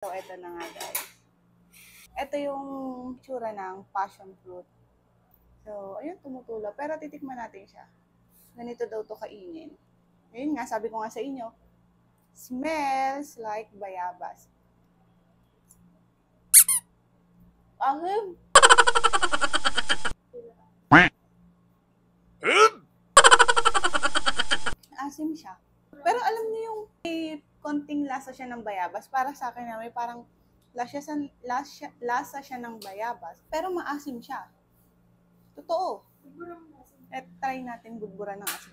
So, ito na nga guys. Ito yung tsura ng passion fruit. So, ayun, tumutulo. Pero titikman natin siya. Ganito daw to kainin. Ayun nga, sabi ko nga sa inyo, smells like bayabas. Ahim! Asim siya. Pero alam niyo yung may konting lasa siya ng bayabas. Para sa akin na may parang lasa siya ng bayabas. Pero maasim siya. Totoo. Try natin budburan ng asim.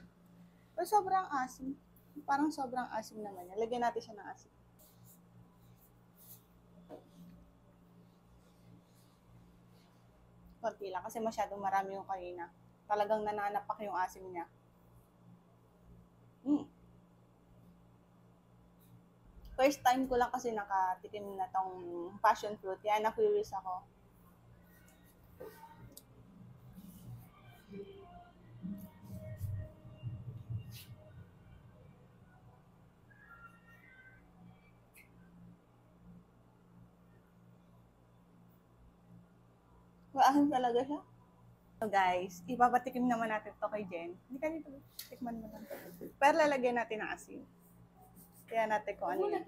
Pero sobrang asim. Parang sobrang asim naman yan. Lagyan natin siya ng asim. Konti lang kasi masyadong marami yung kanina. Talagang nananapak yung asim niya. First time ko lang kasi nakatikim na tong passion fruit. Kaya na-curious ako. Maasim talaga siya. So guys, ipapatikim naman natin to kay Jen. Hindi ka dito. Tikman mo lang. Pero lalagyan natin ng asin. Kaya natin kung ano yun.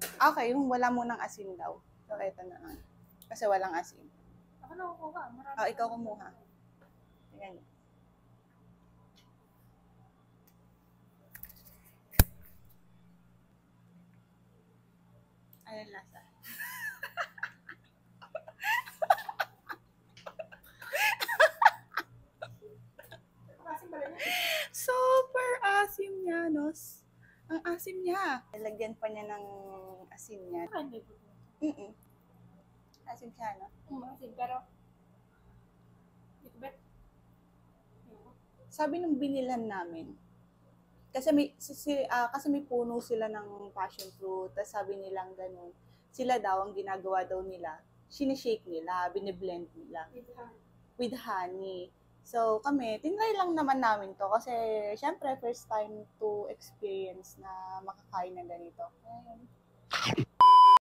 Okay, yung wala munang asin daw. So, ito na lang. Kasi walang asin. Ako na kukuha. Oh, ikaw kumuha. Tingnan niyo. Ano lasa? Super asim niya, nos. Ang asim niya. Lagyan pa niya ng asin niya. Asim siya, no? Asin, pero Sabi nung binilan namin, kasi may puno sila ng passion fruit, tapos sabi nilang ganun, sila daw, ang ginagawa daw nila, sinishake nila, biniblend nila with honey. So kami, tinry lang naman namin to kasi syempre first time to experience na makakain ng ganito. Ayun.